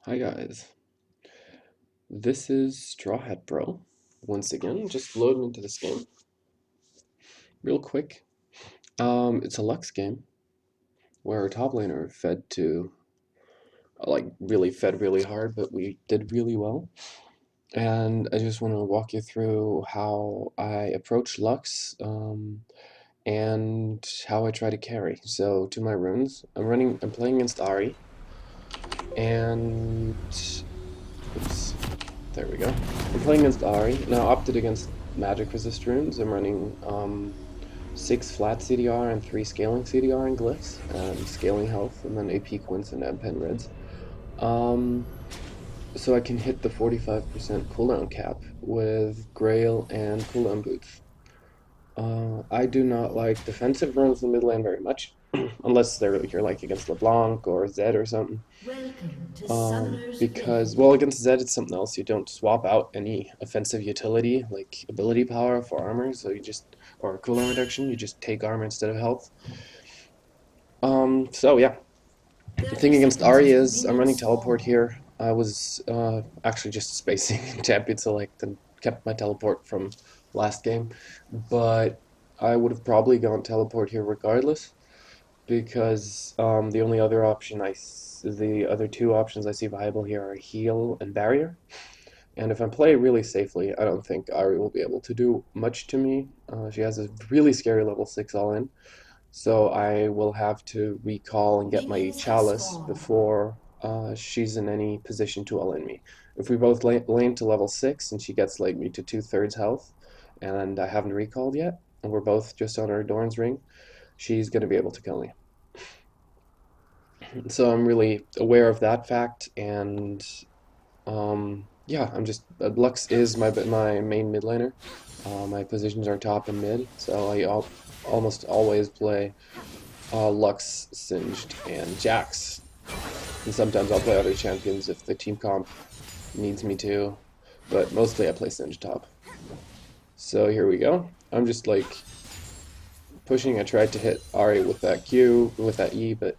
Hi guys, this is strawhatbro. Once again, just loading into this game real quick. It's a Lux game where our top laner fed to really fed really hard, but we did really well. And I just want to walk you through how I approach Lux and how I try to carry. So to my runes, I'm playing against Ahri, and oops. There we go. I'm playing against Ahri. Now opted against magic resist runes. I'm running 6 flat CDR and 3 scaling CDR and glyphs, and scaling health, and then AP quints and pen reds. So I can hit the 45% cooldown cap with Grail and cooldown boots. I do not like defensive runes in the mid lane very much, unless you're like against LeBlanc or Zed or something. Because, well, against Zed it's something else. You don't swap out any offensive utility, like ability power for armor, so or cooldown reduction, you just take armor instead of health. So yeah. The thing against Ahri is I'm running teleport here. I was actually just spacing champion select and kept my teleport from last game, but I would have probably gone teleport here regardless, because the other two options I see viable here are heal and barrier. And if I play really safely, I don't think Ahri will be able to do much to me. She has a really scary level 6 all in, so I will have to recall and get my chalice before she's in any position to all in me. If we both lane to level 6 and she gets like me to 2/3 health, and I haven't recalled yet, and we're both just on our Dorn's ring, she's going to be able to kill me. So I'm really aware of that fact, and yeah, Lux is my main mid laner. My positions are top and mid, so almost always play Lux, Singed, and Jax. And sometimes I'll play other champions if the team comp needs me to, but mostly I play Singed top. So here we go. I'm just like pushing. I tried to hit Ahri with that Q, with that E, but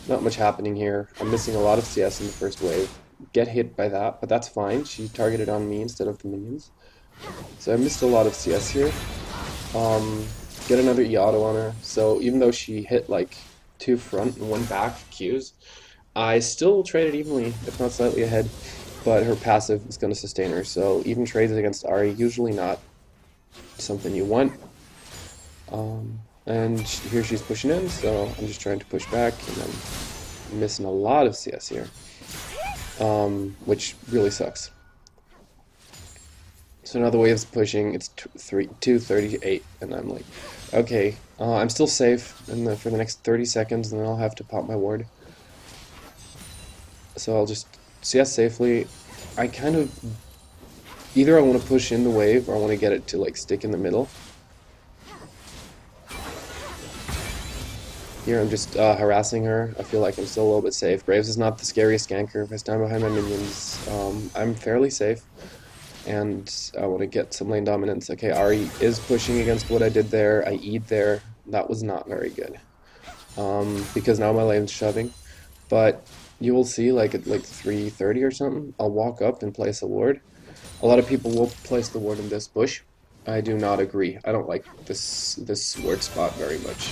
not much happening here. I'm missing a lot of CS in the first wave. Get hit by that, but that's fine. She targeted on me instead of the minions. So I missed a lot of CS here. Get another E auto on her. So even though she hit like 2 front and 1 back Qs, I still traded evenly, if not slightly ahead. But her passive is going to sustain her. So even trades against Ahri, usually not something you want. And here she's pushing in, so I'm just trying to push back, and I'm missing a lot of CS here, which really sucks. So now the wave's pushing, it's 2:38, and I'm like, okay, I'm still safe for the next 30 seconds, and then I'll have to pop my ward. So I'll just CS safely. Either I want to push in the wave, or I want to get it to like stick in the middle. Here I'm just harassing her. I feel like I'm still a little bit safe. Graves is not the scariest ganker. If I stand behind my minions, I'm fairly safe. And I want to get some lane dominance. Okay, Ahri is pushing against what I did there. I E'd there. That was not very good. Because now my lane's shoving. But you will see, like at like 3:30 or something, I'll walk up and place a ward. A lot of people will place the ward in this bush. I do not agree. I don't like this ward spot very much.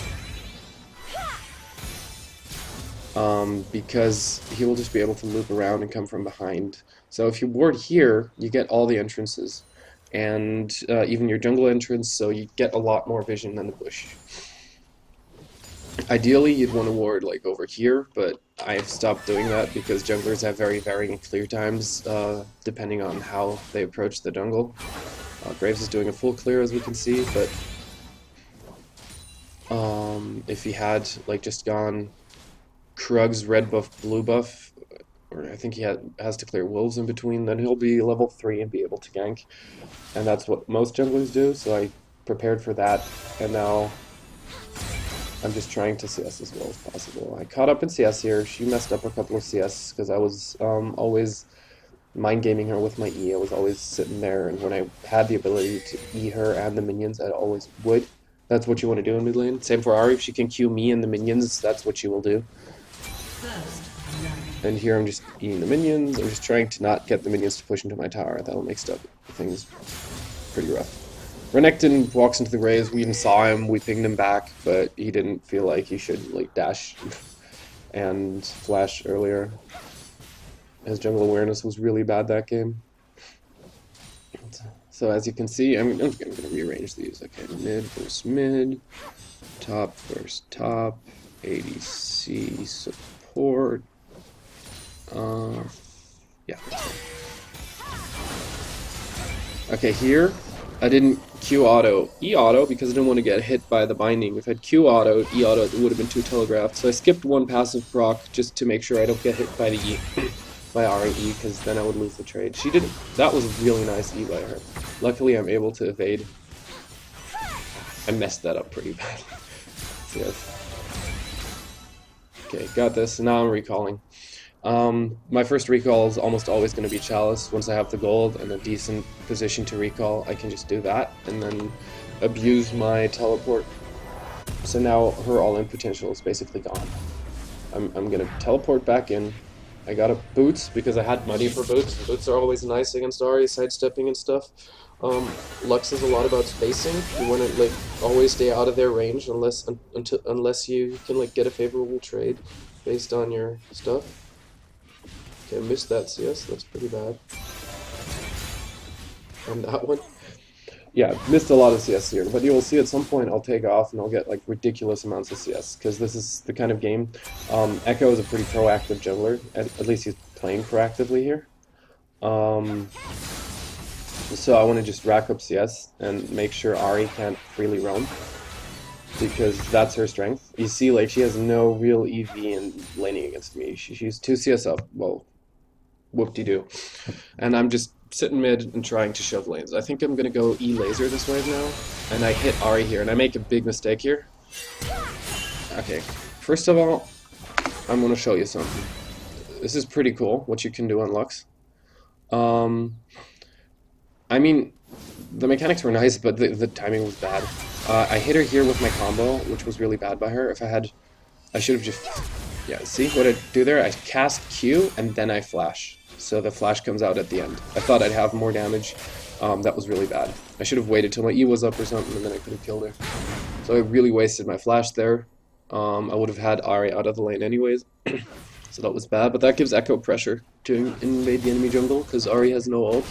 Because he will just be able to loop around and come from behind. So if you ward here, you get all the entrances, and even your jungle entrance, so you get a lot more vision than the bush. Ideally, you'd want to ward like over here, but I've stopped doing that because junglers have very varying clear times depending on how they approach the jungle. Graves is doing a full clear, as we can see, but if he had like just gone Krug's red buff, blue buff, or I think he has to clear wolves in between, then he'll be level 3 and be able to gank. And that's what most junglers do, so I prepared for that, and now I'm just trying to CS as well as possible. I caught up in CS here. She messed up a couple of CS because I was always mind gaming her with my E. I was always sitting there, and when I had the ability to E her and the minions, I always would. That's what you want to do in mid lane. Same for Ahri. If she can Q me and the minions, that's what she will do. And here I'm just eating the minions. I'm just trying to not get the minions to push into my tower. That'll make things pretty rough. Renekton walks into the Raze. We even saw him. We pinged him back, but he didn't feel like he should like dash and flash earlier. His jungle awareness was really bad that game. So as you can see, I'm going to rearrange these. Okay, mid versus mid, top versus top, ADC support. Yeah. Okay, here I didn't Q auto E auto because I didn't want to get hit by the binding. If I had Q auto, E auto, it would have been too telegraphed. So I skipped one passive proc just to make sure I don't get hit by the E. By Ahri E, because then I would lose the trade. She didn't. That was a really nice E by her. Luckily, I'm able to evade. I messed that up pretty bad. So yes. Okay, got this. Now I'm recalling. My first recall is almost always going to be Chalice. Once I have the gold and a decent position to recall, I can just do that and then abuse my teleport. So now her all-in potential is basically gone. I'm going to teleport back in. I got a boots because I had money for boots. Boots are always nice against Ahri, sidestepping and stuff. Lux is a lot about spacing. You want to like always stay out of their range unless you can like get a favorable trade based on your stuff. Okay, I missed that CS. That's pretty bad. And that one. Yeah, missed a lot of CS here, but you will see at some point I'll take off and I'll get like ridiculous amounts of CS, because this is the kind of game. Echo is a pretty proactive jungler, at least he's playing proactively here. So I want to just rack up CS and make sure Ahri can't freely roam, because that's her strength. You see, like, she has no real EV in laning against me. She's 2 CS up, well, whoop-de-doo. And I'm just sitting mid and trying to shove lanes. I think I'm going to go E-laser this wave now, and I hit Ahri here, and I make a big mistake here. Okay, first of all, I'm going to show you something. This is pretty cool, what you can do on Lux. I mean, the mechanics were nice, but the timing was bad. I hit her here with my combo, which was really bad by her. I should have just, yeah, see what I do there? I cast Q, and then I flash. So the flash comes out at the end. I thought I'd have more damage. That was really bad. I should have waited till my E was up or something, and then I could have killed her. So I really wasted my flash there. I would have had Ahri out of the lane anyways. So that was bad, but that gives Echo pressure to invade the enemy jungle, because Ahri has no ult.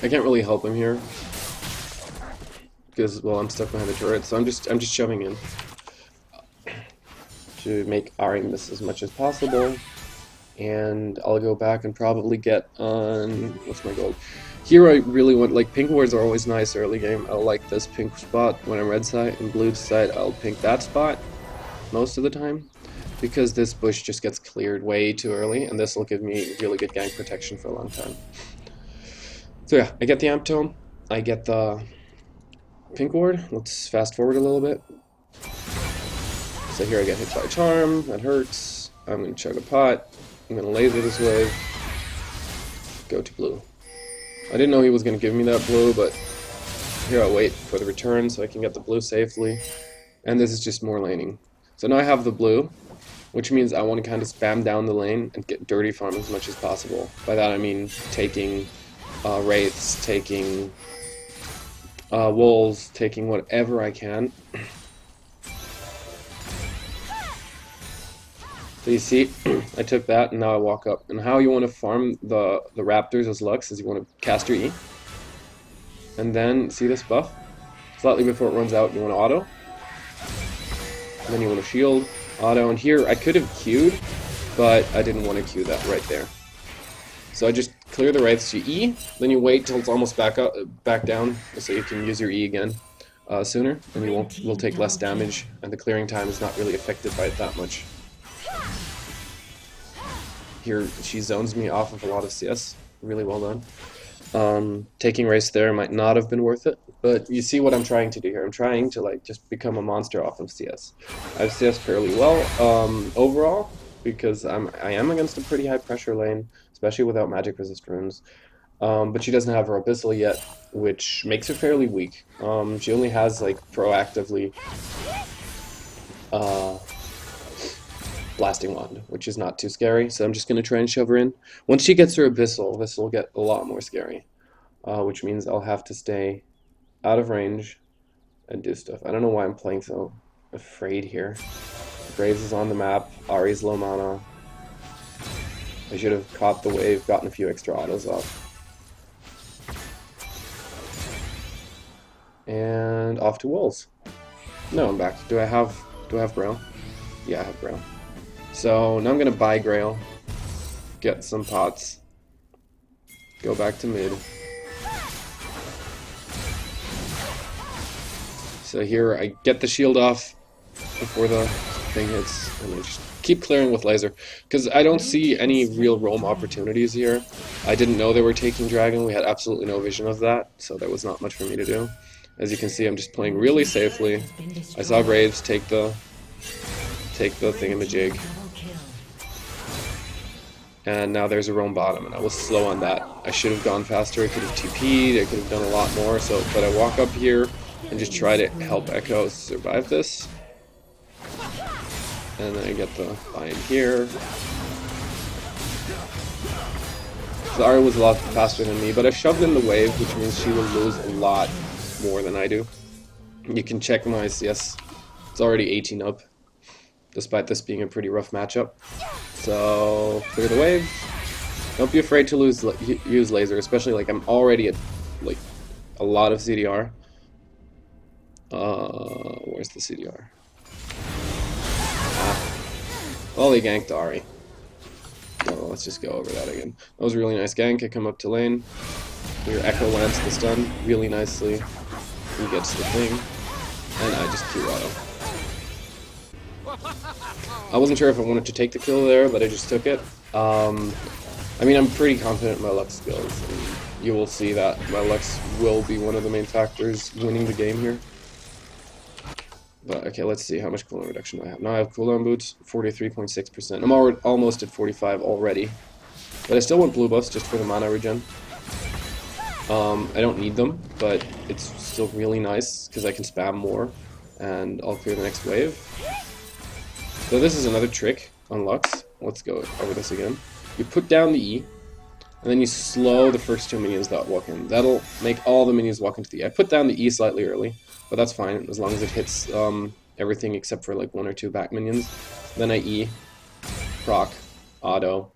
I can't really help him here because, well, I'm stuck behind the turret, so I'm just shoving in to make Ahri miss as much as possible, and I'll go back and probably get on, what's my goal? Here I really want, like, pink wards are always nice early game. I'll like this pink spot when I'm red side, and blue side I'll pink that spot most of the time, because this bush just gets cleared way too early, and this will give me really good gank protection for a long time. So yeah, I get the amp tome, I get the pink ward. Let's fast forward a little bit. So here I get hit by charm, that hurts. I'm gonna chug a pot, I'm gonna laser this wave, go to blue. I didn't know he was gonna give me that blue, but here I'll wait for the return so I can get the blue safely. And this is just more laning. So now I have the blue, which means I want to kind of spam down the lane and get dirty farm as much as possible. By that I mean taking wraiths, taking wolves, taking whatever I can. So you see, I took that and now I walk up. And how you want to farm the raptors as Lux is you want to cast your E. And then, see this buff? Slightly before it runs out, you want to auto. And then you want to shield, auto, and here I could have queued, but I didn't want to queue that right there. So I just clear the wraiths, you E, then you wait till it's almost back down, so you can use your E again sooner, and you will take less damage, and the clearing time is not really affected by it that much. Here she zones me off of a lot of CS, really well done. Taking race there might not have been worth it, but you see what I'm trying to do here. I'm trying to like just become a monster off of CS. I've CS fairly well overall, because I am against a pretty high pressure lane, especially without magic resist runes. but she doesn't have her Abyssal yet, which makes her fairly weak. She only has like proactively uh, Blasting Wand, which is not too scary, so I'm just going to try and shove her in. Once she gets her Abyssal, this will get a lot more scary, which means I'll have to stay out of range and do stuff. I don't know why I'm playing so afraid here. Graves is on the map, Ahri's low mana. I should have caught the wave, gotten a few extra autos off. And off to Wolves. No, I'm back. Do I have Grail? Yeah, I have Grail. So now I'm gonna buy Grail, get some pots, go back to mid. So here I get the shield off before the thing hits, and I just keep clearing with laser, because I don't see any real roam opportunities here. I didn't know they were taking dragon, we had absolutely no vision of that, so there was not much for me to do. As you can see, I'm just playing really safely. I saw Graves take the thingamajig. And now there's a roam bottom, and I was slow on that. I should have gone faster, I could have TP'd, I could have done a lot more, but I walk up here and just try to help Echo survive this. And then I get the buy-in here. So Ahri was a lot faster than me, but I shoved in the wave, which means she will lose a lot more than I do. You can check my CS. It's already 18 up, despite this being a pretty rough matchup. So clear the wave. Don't be afraid to use laser, especially like I'm already at like a lot of CDR. Where's the CDR? Oh, they ganked Ahri. Oh, let's just go over that again. That was a really nice gank. I come up to lane. Your Echo lands the stun really nicely. He gets the thing, and I just Q auto. I wasn't sure if I wanted to take the kill there, but I just took it. I mean, I'm pretty confident in my Lux skills, and you will see that my Lux will be one of the main factors winning the game here. But okay, let's see how much cooldown reduction I have. Now I have cooldown boots, 43.6%. I'm almost at 45 already. But I still want blue buffs just for the mana regen. I don't need them, but it's still really nice because I can spam more and I'll clear the next wave. So this is another trick on Lux. Let's go over this again. You put down the E, and then you slow the first two minions that walk in. That'll make all the minions walk into the E. I put down the E slightly early, but that's fine as long as it hits everything except for like one or two back minions. Then I E, proc, auto.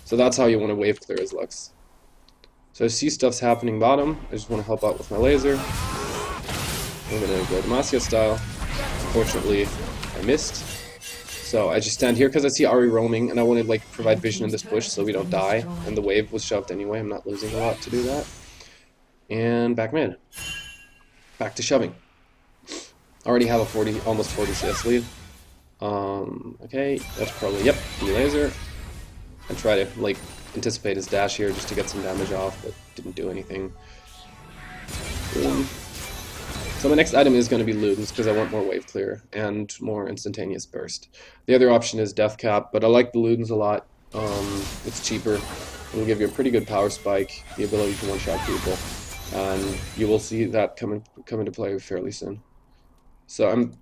So that's how you want to wave clear as Lux. So I see stuff's happening bottom. I just want to help out with my laser. I'm gonna go Demacia style. Unfortunately, I missed. So I just stand here because I see Ahri roaming, and I want to like provide vision in this push so we don't die. And the wave was shoved anyway. I'm not losing a lot to do that. And back mid. Back to shoving. Already have a almost 40 CS lead. Okay, that's probably, yep, E-laser. I try to like anticipate his dash here just to get some damage off, but didn't do anything. Boom. So my next item is going to be Ludens because I want more wave clear and more instantaneous burst. The other option is Death Cap, but I like the Ludens a lot. It's cheaper. It will give you a pretty good power spike, the ability to one-shot people, and you will see that come into play fairly soon. So I'm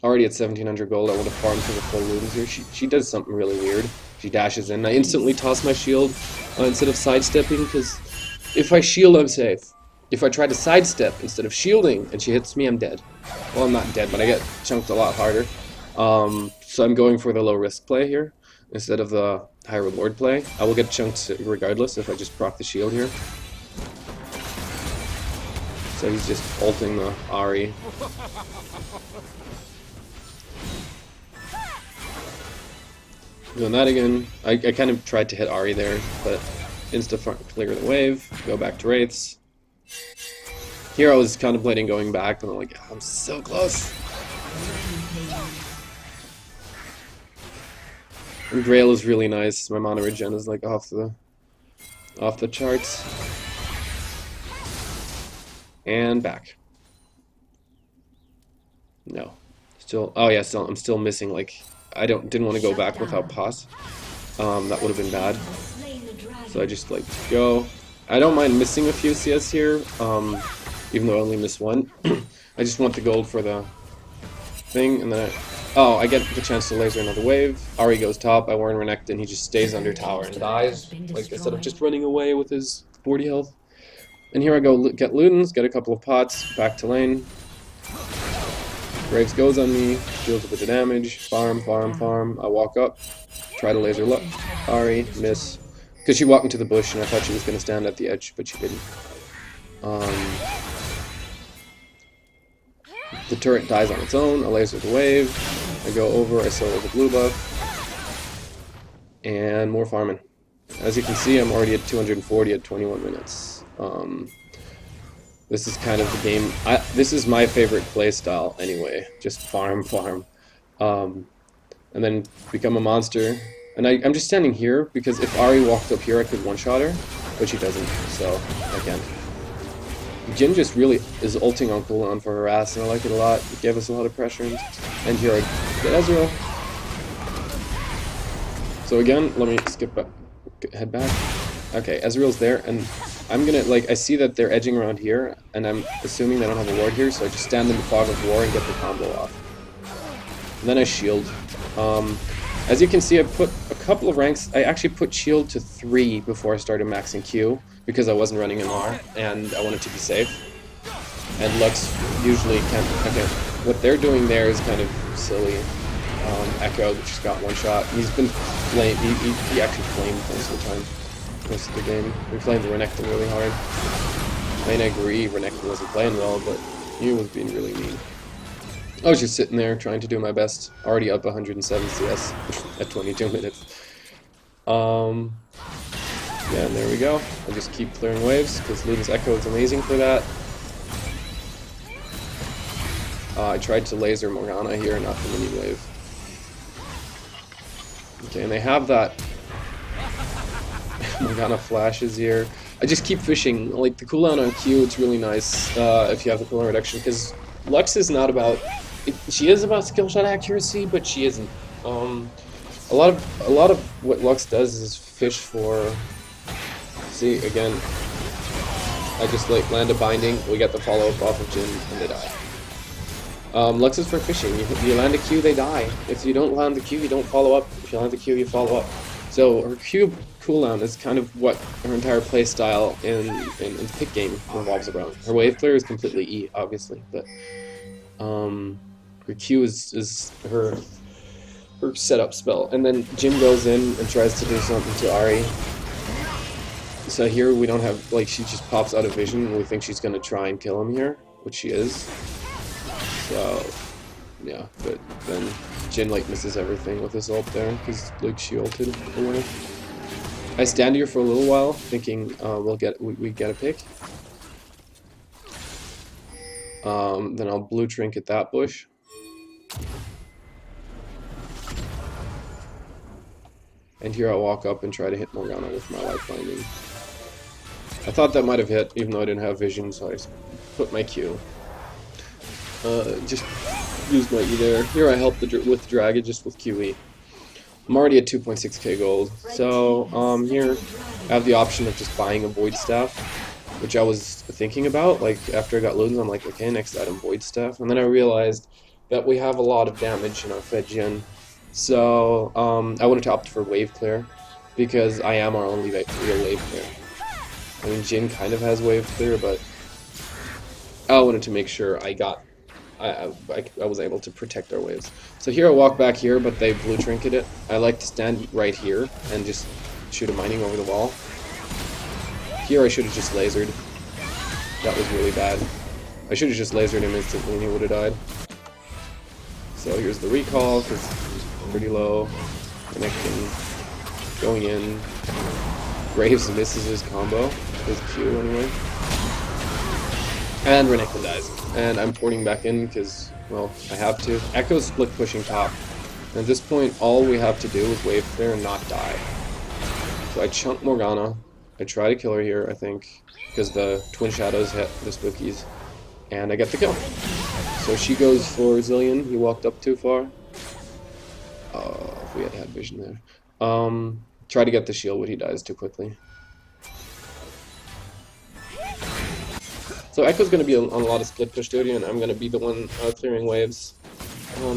already at 1700 gold. I want to farm for the full Ludens here. She does something really weird. She dashes in. I instantly toss my shield instead of sidestepping because if I shield, I'm safe. If I try to sidestep instead of shielding and she hits me, I'm dead. Well, I'm not dead, but I get chunked a lot harder. So I'm going for the low risk play here instead of the high reward play. I will get chunked regardless if I just proc the shield here. So he's just ulting the Ahri. Doing that again. I kind of tried to hit Ahri there, but insta-clear the wave, go back to Wraiths. Here I was contemplating going back, but I'm like, I'm so close. And Grail is really nice. My mana regen is like off the charts. And back. No. Still, oh yeah, I'm still missing, like, didn't want to go back without pause. That would have been bad. So I just like go. I don't mind missing a few CS here, even though I only missed one. I just want the gold for the thing, and then I get the chance to laser another wave. Ahri goes top, I warn Renekton, he just stays under tower and dies, like instead of just running away with his 40 health. And here I go get Ludens, get a couple of pots, back to lane. Graves goes on me, deals a bit of damage, farm, farm, farm. I walk up, try to laser Ahri, miss. Because she walked into the bush and I thought she was going to stand at the edge, but she didn't. The turret dies on its own, I laser the wave, I go over, I solo the blue buff, and more farming. As you can see, I'm already at 240 at 21 minutes. This is kind of the game, this is my favorite playstyle anyway, just farm, farm. And then become a monster. And I'm just standing here, because if Ahri walked up here I could one-shot her, but she doesn't, so I can't. Jhin just really is ulting on cooldown for her ass, and I like it a lot. It gave us a lot of pressure. And here I get Ezreal. So again, let me skip back, head back. Okay, Ezreal's there, and I'm gonna, like, I see that they're edging around here, and I'm assuming they don't have a ward here, so I just stand in the fog of war and get the combo off. And then I shield. As you can see, I put a couple of ranks. I actually put shield to 3 before I started maxing Q, because I wasn't running an R, and I wanted to be safe. And Lux usually can't. Okay, what they're doing there is kind of silly. Echo just got one shot. He's been flame. He actually flamed most of the time, most of the game. We flamed Renekton really hard. I mean, I agree, Renekton wasn't playing well, but he was being really mean. I was just sitting there trying to do my best. Already up 107 CS at 22 minutes. Yeah, and there we go. I just keep clearing waves, because Luna's Echo is amazing for that. I tried to laser Morgana here, not the mini wave. Okay, and they have that Morgana flashes here. I just keep fishing. Like, the cooldown on Q, it's really nice if you have the cooldown reduction, because Lux is not about... she is about skill shot accuracy, but she isn't. A lot of what Lux does is fish for... See, again, I just like land a binding, we get the follow-up off of Jhin, and they die. Lux is for fishing. You land a Q, they die. If you don't land the Q, you don't follow up. If you land the Q, you follow up. So her Q cooldown is kind of what her entire playstyle in the pick game revolves around. Her wave clear is completely E, obviously, but her Q is her setup spell. And then Jhin goes in and tries to do something to Ahri. So here we don't have, like, she just pops out of vision and we think she's gonna try and kill him here, which she is. So, yeah, but then Jhin, like, misses everything with his ult there, because, like, she ulted away. I stand here for a little while, thinking we get a pick. Then I'll blue trinket that bush. And here I'll walk up and try to hit Morgana with my life binding. I thought that might have hit, even though I didn't have vision, so I put my Q. Just used my E there. Here I helped with Dragon just with QE. I'm already at 2.6k gold, so here I have the option of just buying a Void Staff, which I was thinking about. Like, after I got Ludens, I'm like, okay, next item, Void Staff. And then I realized that we have a lot of damage in our Fed Gen, so I wanted to opt for Wave Clear, because I am our only real Wave Clear. I mean, Jhin kind of has Wave Clear, but I wanted to make sure I was able to protect our waves. So here I walk back here, but they blue trinket it. I like to stand right here and just shoot a mining over the wall. Here I should have just lasered. That was really bad. I should have just lasered him instantly and he would have died. So here's the recall, because he's pretty low. Connecting. Going in. Graves misses his combo. His Q anyway. And Renekton dies. And I'm porting back in because, well, I have to. Echo's split pushing top. And at this point, all we have to do is wave clear and not die. So I chunk Morgana. I try to kill her here, I think, because the Twin Shadows hit the Spookies. And I get the kill. So she goes for Zillion. He walked up too far. If we had vision there. Try to get the shield, but he dies too quickly. So Echo's going to be on a lot of split push duty, and I'm going to be the one clearing waves.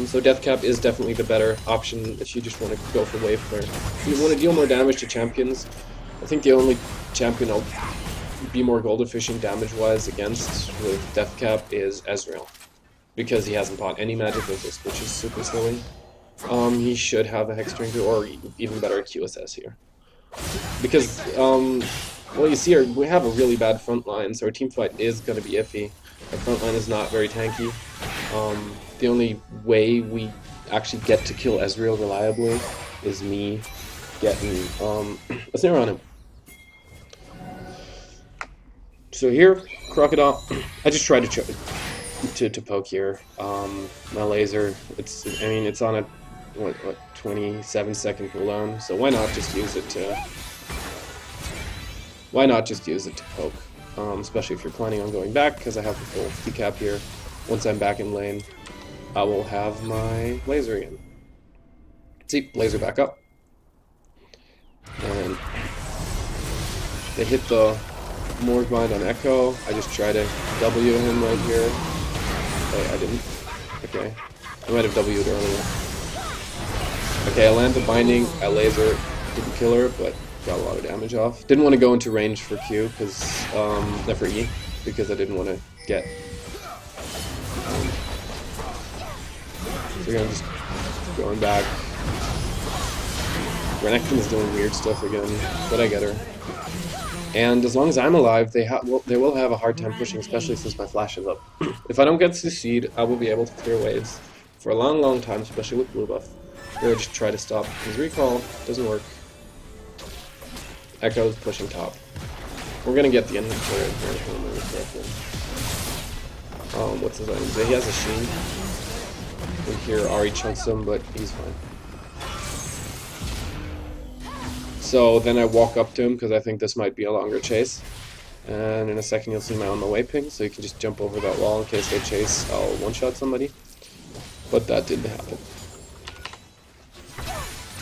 So Death Cap is definitely the better option if you just want to go for wave clear. If you want to deal more damage to champions, I think the only champion I'll be more gold efficient damage-wise against with Death Cap is Ezreal, because he hasn't bought any magic resist, which is super silly. He should have a Hex Drinker, or even better, a QSS here. Because, well, you see, we have a really bad front line, so our team fight is going to be iffy. Our front line is not very tanky. The only way we actually get to kill Ezreal reliably is me getting a snare on him. So here, Crocodile, I just tried to poke here. My laser, it's on a what 27-second cooldown, so why not just use it to poke? Especially if you're planning on going back, because I have the full decap here. Once I'm back in lane, I will have my laser again. See, laser back up. And they hit the Morgue Bind on Echo. I just try to W him right here. Wait, I didn't. Okay. I might have W'd earlier. Okay, I landed binding. I laser. Didn't kill her, but got a lot of damage off. Didn't want to go into range for Q, because, for E, because I didn't want to get... so I'm just going back. Renekton is doing weird stuff again, but I get her. And as long as I'm alive, they will have a hard time pushing, especially since my flash is up. If I don't get Succeed, I will be able to clear waves for a long, long time, especially with blue buff. Here I just try to stop his recall. Doesn't work. Echo's pushing top. We're gonna get the inventory in here if I remember correctly. What's his item? He has a Sheen. And here Ahri chunks him, but he's fine. So then I walk up to him because I think this might be a longer chase. And in a second you'll see my on the way ping, so you can just jump over that wall in case they chase. I'll one-shot somebody. But that didn't happen.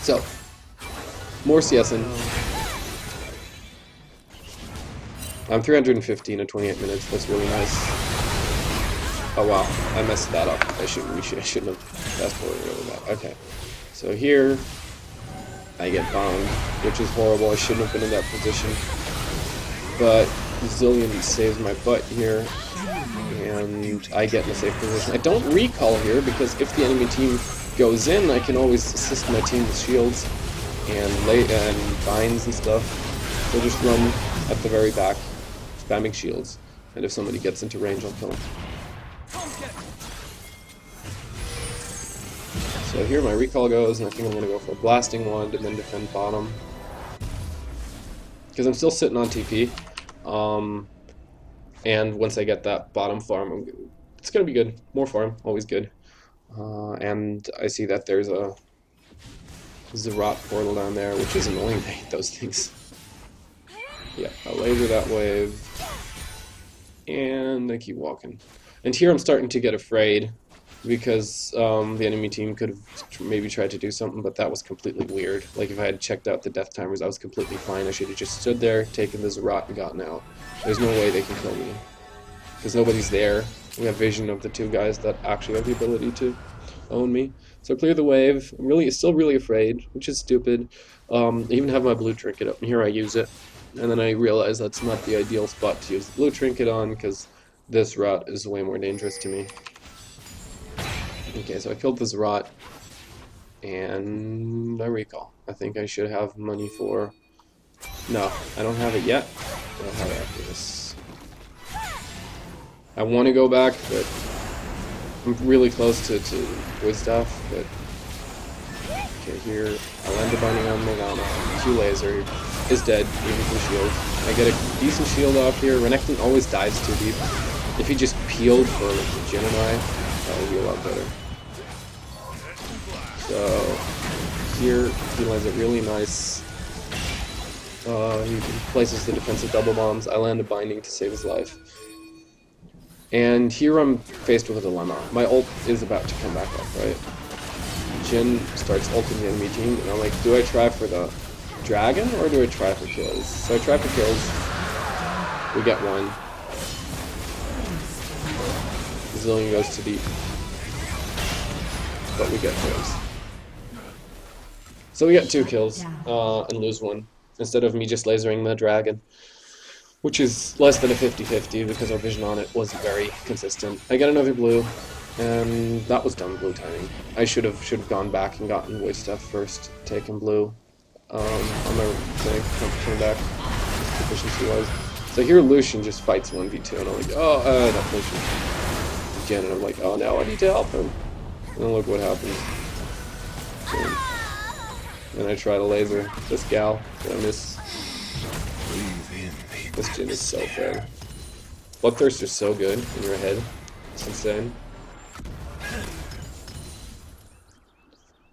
So, more CSing. I'm 315 at 28 minutes. That's really nice. Oh wow, I messed that up. I shouldn't have fast forwarded over that. Okay, so here I get bombed, which is horrible. I shouldn't have been in that position. But Zillion saves my butt here, and I get in a safe position. I don't recall here because if the enemy team goes in, I can always assist my team with shields and binds and stuff. So just run at the very back, spamming shields, and if somebody gets into range, I'll kill him. So here my recall goes, and I think I'm going to go for a blasting wand and then defend bottom. Because I'm still sitting on TP. And once I get that bottom farm, it's going to be good. More farm, always good. And I see that there's a Zerat portal down there, which is annoying. I hate those things. Yeah, I'll laser that wave. And I keep walking. And here I'm starting to get afraid, because the enemy team could have maybe tried to do something, but that was completely weird. Like, if I had checked out the death timers, I was completely fine. I should have just stood there, taken the Zerat, and gotten out. There's no way they can kill me, because nobody's there. We have vision of the two guys that actually have the ability to own me. So clear the wave. I'm still really afraid, which is stupid. I even have my blue trinket up, and here I use it. And then I realize that's not the ideal spot to use the blue trinket on, because this route is way more dangerous to me. Okay, so I killed the Zerat, and I recall. I think I should have money for... No, I don't have it yet. I'll have it after this. I want to go back, but I'm really close to Wizstaff, but... Okay, here, I'll end up binding on Morgana. Q laser is dead, even for shield. I get a decent shield off here. Renekton always dives too deep. If he just peeled for like, the Gemini, that would be a lot better. So here he lands a really nice. He places the defensive double bombs. I land a binding to save his life. And here I'm faced with a dilemma. My ult is about to come back up, right? Jhin starts ulting the enemy team, and I'm like, do I try for the dragon or do I try for kills? So I try for kills. We get one. Zillion goes too deep. But we get kills. So we get 2 kills and lose 1. Instead of me just lasering the dragon. Which is less than a 50-50 because our vision on it wasn't very consistent. I get another blue, and that was dumb blue timing. I should have gone back and gotten void stuff first, taken blue on my thing, coming back efficiency wise. So here Lucian just fights 1v2, and I'm like, oh, not Lucian. Again, and I'm like, oh, now I need to help him. And then look what happens. And I try to laser this gal, and I miss. This Jin is so fair. Bloodthirst is so good in your head. It's insane.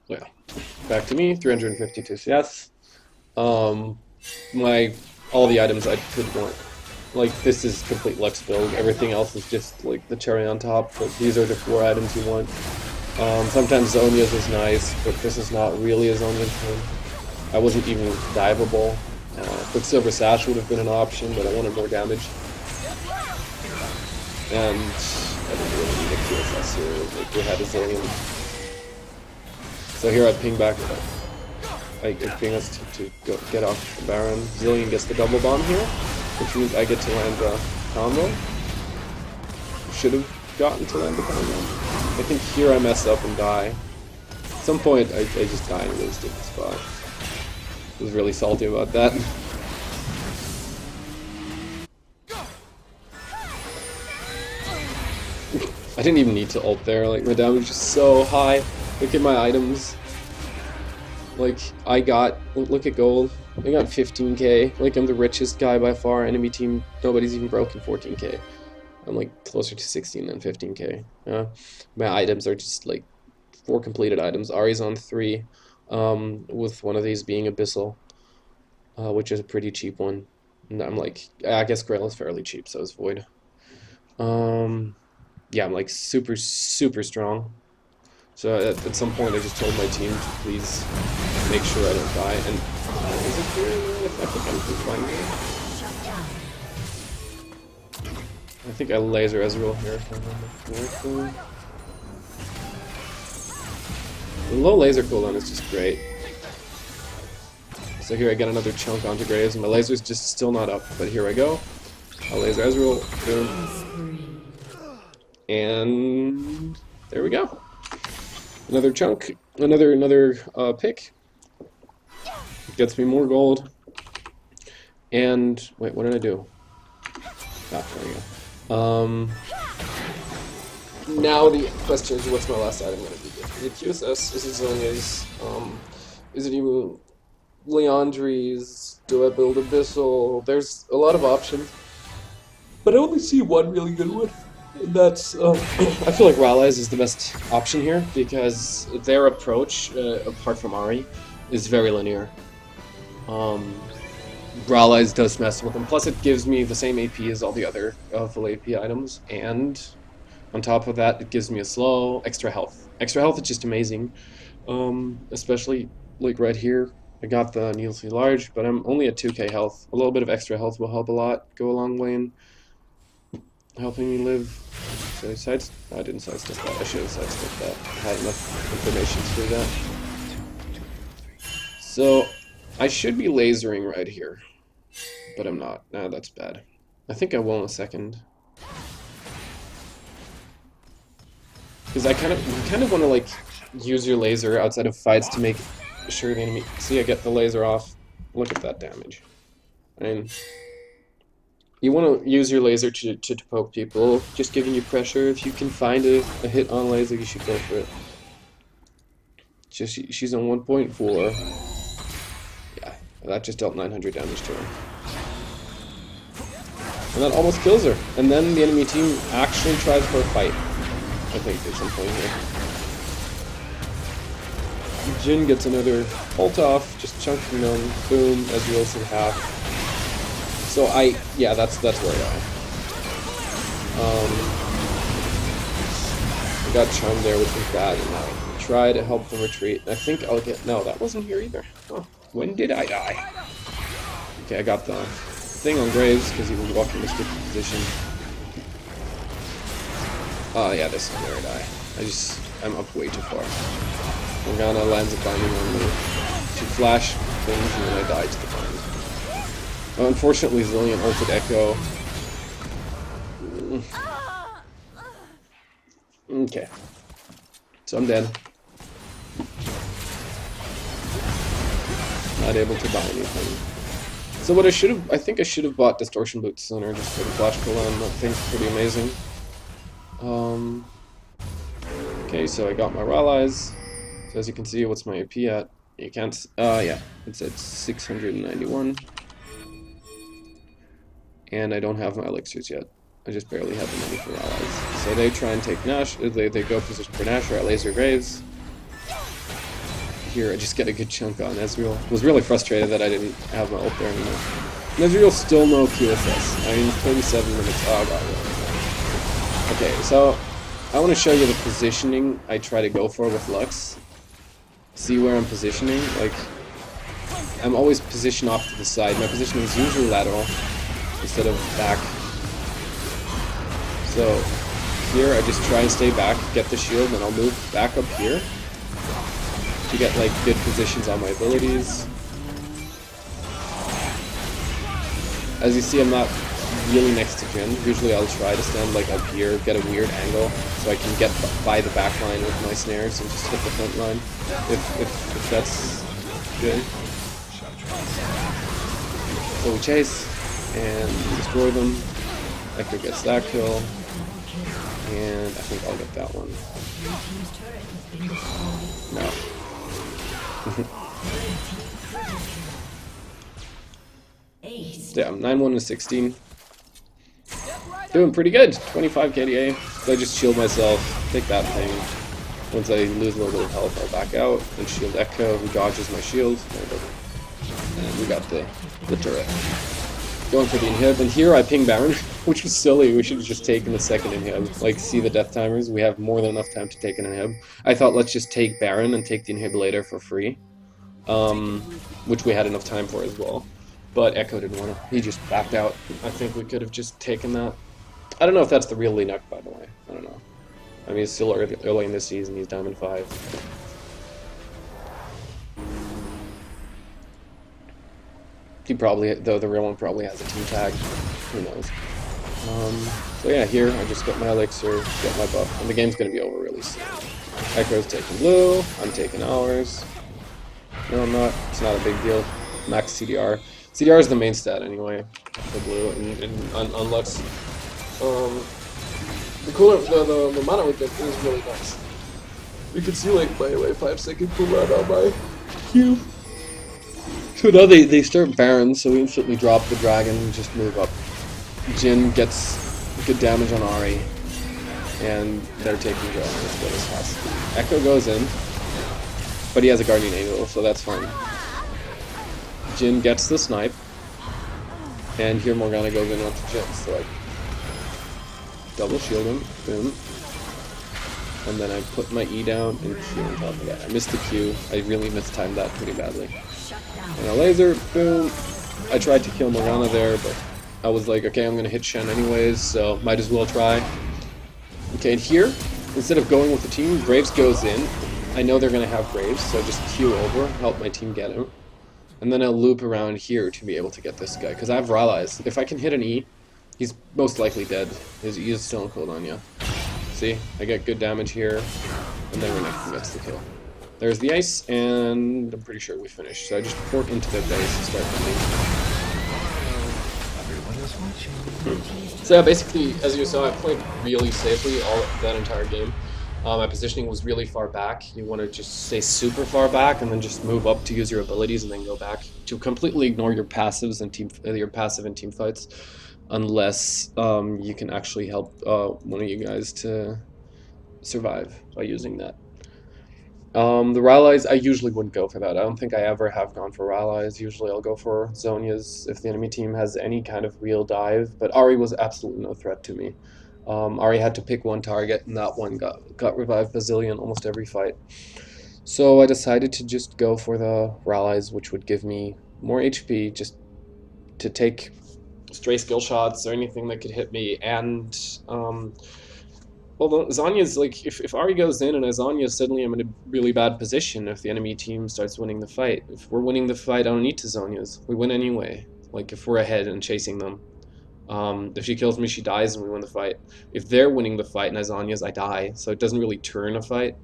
Yeah. Back to me, 352 CS. All the items I could want. Like, this is complete Lux build. Everything else is just like the cherry on top, but these are the 4 items you want. Sometimes Zhonya's is nice, but this is not really a Zhonya's thing. I wasn't even diveable. Quicksilver Sash would have been an option, but I wanted more damage. And I didn't really need a QSS here, like we had a Zillion. So here I ping back, I ping us to go get off the Baron. Zillion gets the double bomb here, which means I get to land the combo. Should have gotten to land the combo. I think here I mess up and die. At some point I just die in a really stupid spot. I was really salty about that. I didn't even need to ult there, like my damage is so high. Look at my items. Like, look at gold. I got 15k. Like, I'm the richest guy by far. Enemy team, nobody's even broken 14k. I'm like closer to 16 than 15k. My items are just like 4 completed items. Ahri's on 3. With one of these being Abyssal, which is a pretty cheap one. And I'm like, I guess Grail is fairly cheap, so is Void. Yeah, I'm like super strong. So at some point I just told my team to please make sure I don't die. And is it here? I think I'm fine. I think I laser Ezreal here if I remember correctly. The low laser cooldown is just great. So here I get another chunk onto Graves, and my laser's just still not up, but here I go. I'll laser Ezreal, boom. And there we go. Another chunk, another pick. Gets me more gold. And, wait, what did I do? Ah, there we go. Now the question is, what's my last item going to be? Is it QSS? Is it Zhonya's? Is it even Leandri's? Do I build Abyssal? There's a lot of options, but I only see one really good one. And that's, I feel like Rallies is the best option here, because their approach, apart from Ahri, is very linear. Rallies does mess with them, plus it gives me the same AP as all the other full AP items, and on top of that, it gives me a slow, extra health. Extra health is just amazing, especially like right here. I got the needlessly large, but I'm only at 2k health. A little bit of extra health will help a lot, go a long way in helping me live. So I didn't sidestep that. I should have sidestepped that. I had enough information to do that. So I should be lasering right here, but I'm not. Nah, that's bad. I think I will in a second. Because I kind of want to like use your laser outside of fights to make sure the enemy. See, I get the laser off. Look at that damage. I mean, you want to use your laser to poke people, just giving you pressure. If you can find a hit on laser, you should go for it. Just she's on 1.4. Yeah, that just dealt 900 damage to her. And that almost kills her. And then the enemy team actually tries for a fight. I think at some point here. Jin gets another ult off, just chunking them, boom, Ezreal's in half. So yeah, that's where I am. I got charmed there, which was bad, and I try to help them retreat. I think I'll get, no, that wasn't here either. Oh, when did I die? Okay, I got the thing on Graves, because he was walking in a stupid position. Oh yeah, this is where I die. I'm up way too far. Morgana lands a binding on me. She flash things and then I die to the bind. Unfortunately, Zillion ulted Echo. Okay. So I'm dead. Not able to buy anything. So what I think I should have bought Distortion Boots sooner just for the flash cooldown. That thing's pretty amazing. Okay, so I got my Rallies. So as you can see, what's my AP at? You can't, yeah, it's at 691. And I don't have my elixirs yet. I just barely have the money for Rallies. So they try and take Nash, they go position for Nash, or I laser Graves. Here, I just get a good chunk on Ezreal. Was really frustrated that I didn't have my ult there anymore. And Ezreal still no QSS. I mean, 37 minutes, oh god. Okay, so I want to show you the positioning I try to go for with Lux. See where I'm positioning, like, I'm always positioned off to the side. My positioning is usually lateral, instead of back. So, here I just try and stay back, get the shield, and I'll move back up here to get, like, good positions on my abilities. As you see, I'm not really next to Jhin. Usually I'll try to stand, like, up here, get a weird angle, so I can get by the back line with my snares and just hit the front line, if that's good. So we chase, and destroy them. Echo gets that kill, and I think I'll get that one. No. Yeah, 9-1 to 16. Doing pretty good. 25 KDA. So I just shield myself, take that thing. Once I lose a little bit of health, I'll back out and shield Echo, who dodges my shield. And we got the turret. Going for the inhib, and here I ping Baron, which was silly. We should have just taken the second inhib. Like, see the death timers? We have more than enough time to take an inhib. I thought, let's just take Baron and take the inhib later for free. Which we had enough time for as well. But Echo didn't want to. He just backed out. I think we could have just taken that. I don't know if that's the real Leanuck, by the way. I don't know. I mean, it's still early in this season. He's Diamond 5. He probably, though the real one probably has a team tag. Who knows? So yeah, here I just get my elixir, get my buff, and the game's gonna be over really soon. Echo's taking blue, I'm taking ours. No, I'm not. It's not a big deal. Max CDR. CDR is the main stat anyway for blue and on Lux. The cooler, the mana with it is really nice. You can see like my 5-second cooldown on my Q. So now they start Baron, so we instantly drop the dragon and just move up. Jhin gets good damage on Ahri, and they're taking Joe as good as possible. Echo goes in, but he has a Guardian Angel, so that's fine. Jhin gets the snipe, and here Morgana goes in onto Jhin, so I double shield him, boom. And then I put my E down and Q on top of that. I missed the Q, I really mistimed that pretty badly. And a laser, boom. I tried to kill Morgana there, but I was like, okay, I'm gonna hit Shen anyways, so might as well try. Okay, and here, instead of going with the team, Graves goes in. I know they're gonna have Graves, so just Q over, help my team get him. And then I'll loop around here to be able to get this guy, because I have Rallies. If I can hit an E, he's most likely dead. His E is still in cooldown, yeah. See, I get good damage here, and then Renekton gets the kill. There's the ice, and I'm pretty sure we finished. So I just port into the base and start hunting. So yeah, basically, as you saw, I played really safely that entire game. My positioning was really far back. You want to just stay super far back, and then just move up to use your abilities, and then go back to completely ignore your passives and your passive and team fights, unless you can actually help one of you guys to survive by using that. The Rallies, I usually wouldn't go for that. I don't think I ever have gone for Rallies. Usually I'll go for Zhonya's if the enemy team has any kind of real dive, but Ahri was absolutely no threat to me. Ahri had to pick one target, and that one got revived bazillion almost every fight. So I decided to just go for the Rallies, which would give me more HP, just to take stray skill shots or anything that could hit me, and Well, Zanya's like if Ahri goes in and Azanya, suddenly I'm in a really bad position if the enemy team starts winning the fight. If we're winning the fight, I don't need to Zanya's. We win anyway. Like if we're ahead and chasing them. If she kills me, she dies and we win the fight. If they're winning the fight and Azanya's, I die. So it doesn't really turn a fight.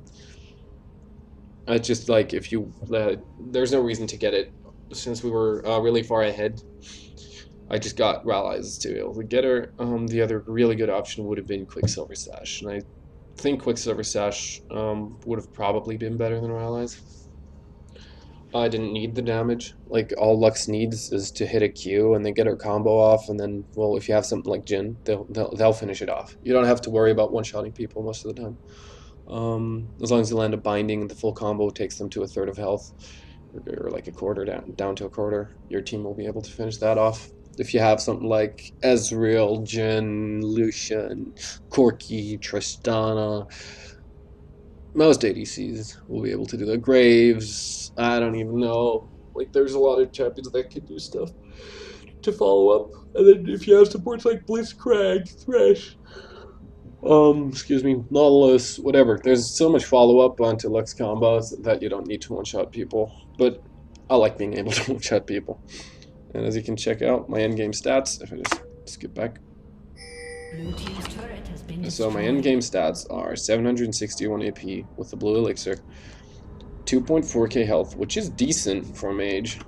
It's just like if you, there's no reason to get it. Since we were really far ahead, I just got rallies to be able to get her. The other really good option would have been Quicksilver Sash, and I think Quicksilver Sash would have probably been better than rallies. I didn't need the damage. Like all Lux needs is to hit a Q and then get her combo off, and then well, if you have something like Jin, they'll finish it off. You don't have to worry about one-shotting people most of the time. As long as you land a binding, the full combo takes them to a third of health, or like a quarter down to a quarter. Your team will be able to finish that off. If you have something like Ezreal, Jin, Lucian, Corki, Tristana, most ADCs will be able to do that. Graves, I don't even know. Like, there's a lot of champions that can do stuff to follow up. And then if you have supports like Blitzcrank, Thresh, excuse me, Nautilus, whatever. There's so much follow-up onto Lux combos that you don't need to one-shot people. But I like being able to one-shot people. And as you can check out, my endgame stats, if I just skip back. So my endgame stats are 761 AP with the blue elixir, 2.4k health, which is decent for a mage.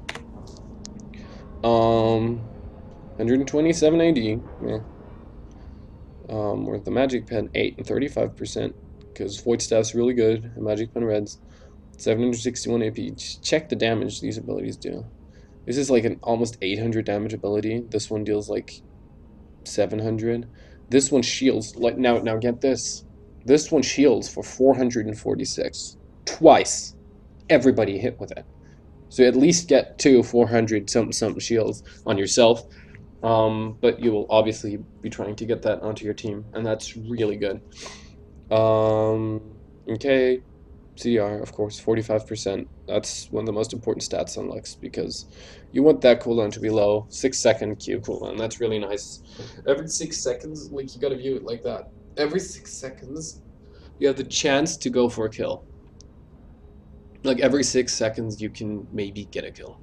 127 AD, yeah. With the magic pen, 8 and 35%, because Void Staff's really good, and magic pen reds. 761 AP. Just check the damage these abilities do. This is like an almost 800 damage ability. This one deals like 700. This one shields like now get this. This one shields for 446. Twice. Everybody hit with it. So you at least get 400 something shields on yourself. But you will obviously be trying to get that onto your team, and that's really good. Okay, CDR, of course, 45%. That's one of the most important stats on Lux because you want that cooldown to be low. 6-second Q cooldown, that's really nice. Every 6 seconds, like, you gotta view it like that. Every 6 seconds, you have the chance to go for a kill. Like, every 6 seconds, you can maybe get a kill.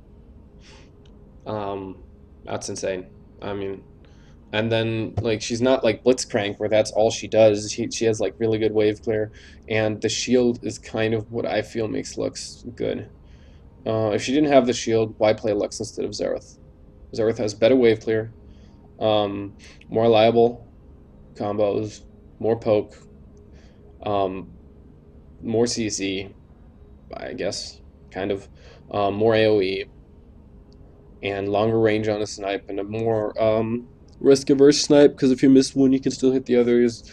That's insane. I mean, and then like she's not like Blitzcrank where that's all she does. She has like really good wave clear, and the shield is kind of what I feel makes Lux good. If she didn't have the shield, why play Lux instead of Xerath? Xerath has better wave clear, more reliable combos, more poke, more CC, I guess, kind of, more AoE, and longer range on a snipe, and a more risk-averse snipe, because if you miss one, you can still hit the others.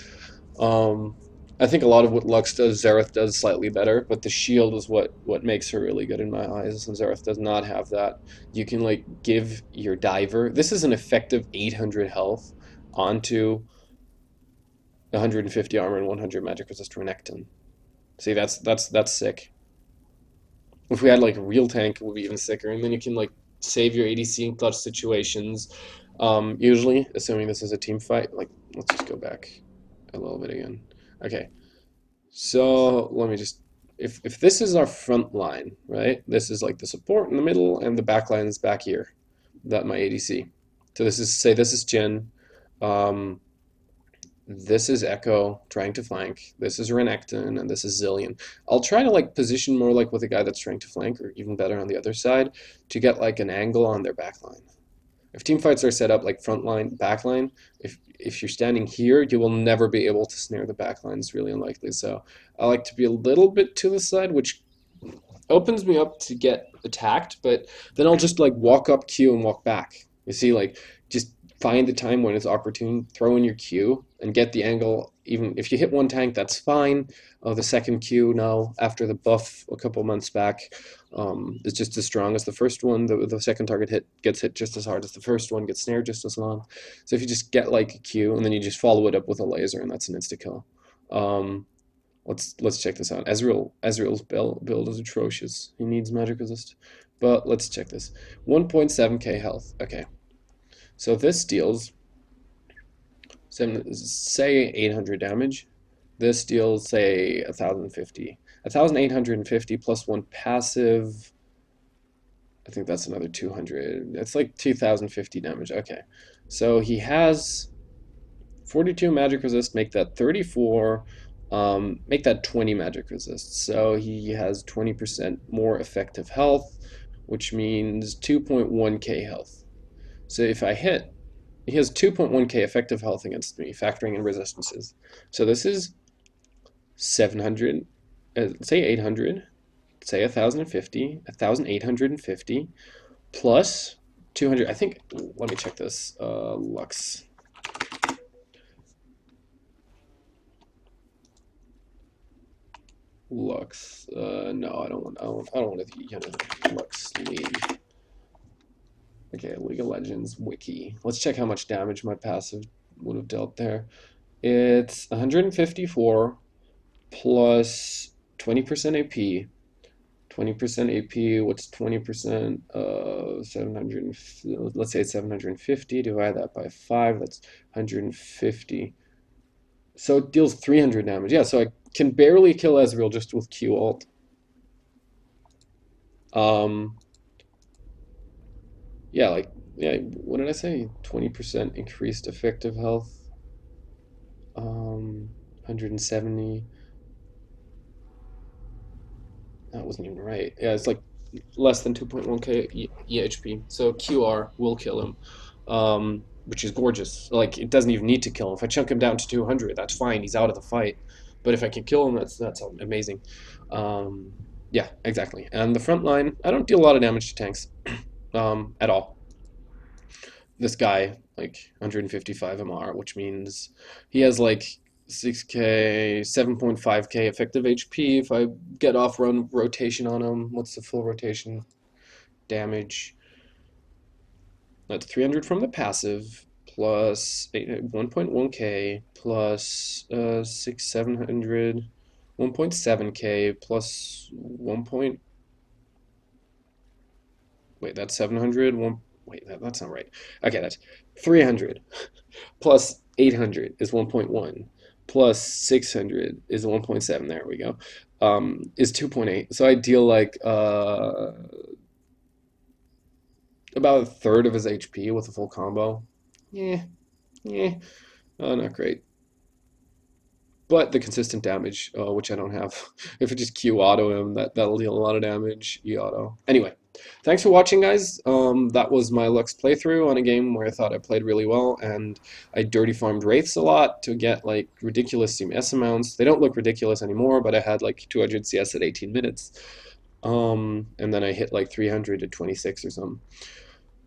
I think a lot of what Lux does, Xerath does slightly better, but the shield is what makes her really good in my eyes, and Xerath does not have that. You can, like, give your diver... This is an effective 800 health onto 150 armor and 100 magic resist Renekton. See, that's sick. If we had, like, a real tank, it would be even sicker, and then you can, like, save your ADC in clutch situations. Usually, assuming this is a team fight, like, let's just go back a little bit again. Okay, so let me just, if this is our front line, right? This is like the support in the middle, and the back line is back here, that my ADC. So this is, say this is Jin, this is Echo trying to flank, this is Renekton, and this is Zillion. I'll try to like position more like with a guy that's trying to flank, or even better on the other side, to get like an angle on their back line. If team fights are set up like front line, back line, if you're standing here, you will never be able to snare the back line. It's really unlikely. So I like to be a little bit to the side, which opens me up to get attacked, but then I'll just like walk up Q and walk back. You see, like, just find the time when it's opportune, throw in your Q, and get the angle. Even if you hit one tank, that's fine. The second Q now, after the buff a couple months back, is just as strong as the first one. The second target gets hit just as hard as the first one, gets snared just as long. So if you just get like a Q, and then you just follow it up with a laser, and that's an insta-kill. Let's check this out. Ezreal's build is atrocious. He needs magic resist. But let's check this. 1.7k health. Okay. So this deals say 800 damage. This deals, say, 1,050. 1,850 plus one passive. I think that's another 200. It's like 2,050 damage. Okay. So he has 42 magic resist, make that 34. Make that 20 magic resist. So he has 20% more effective health, which means 2.1k health. So if I hit, he has 2.1k effective health against me, factoring in resistances. So this is 700, say 800, say 1,050, 1,850 plus 200. I think, let me check this. Lux. Lux. No, I don't want. I don't want to get into Lux League. Okay, League of Legends wiki. Let's check how much damage my passive would have dealt there. It's 154 plus 20% AP. 20% AP. What's 20%? 700. Let's say it's 750. Divide that by 5. That's 150. So it deals 300 damage. Yeah, so I can barely kill Ezreal just with Q ult. Yeah, like, yeah, what did I say? 20% increased effective health. 170. That wasn't even right. Yeah, it's like less than 2.1k EHP. So QR will kill him, which is gorgeous. Like, it doesn't even need to kill him. If I chunk him down to 200, that's fine. He's out of the fight. But if I can kill him, that's amazing. Yeah, exactly. And the front line, I don't deal a lot of damage to tanks at all. This guy, like 155 MR, which means he has like 6k, 7.5k effective HP. If I get off run rotation on him, what's the full rotation damage? That's 300 from the passive plus 1.1k plus 700, 1.7k plus 1. Wait, that's 700. Wait, that's not right. Okay, that's 300 plus 800 is 1.1 plus 600 is 1.7. There we go. Is 2.8. So I deal like about a third of his HP with a full combo. Yeah, yeah, not great. But the consistent damage, which I don't have. If I just Q auto him, that'll deal a lot of damage. E auto. Anyway, thanks for watching, guys. That was my Lux playthrough on a game where I thought I played really well, and I dirty farmed Wraiths a lot to get like ridiculous CS amounts. They don't look ridiculous anymore, but I had like 200 CS at 18 minutes. And then I hit like 300 at 26 or something.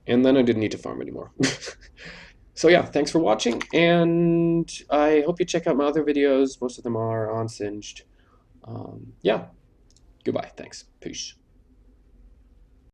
And then I didn't need to farm anymore. So yeah, thanks for watching, and I hope you check out my other videos. Most of them are on Singed. Yeah, goodbye. Thanks. Peace.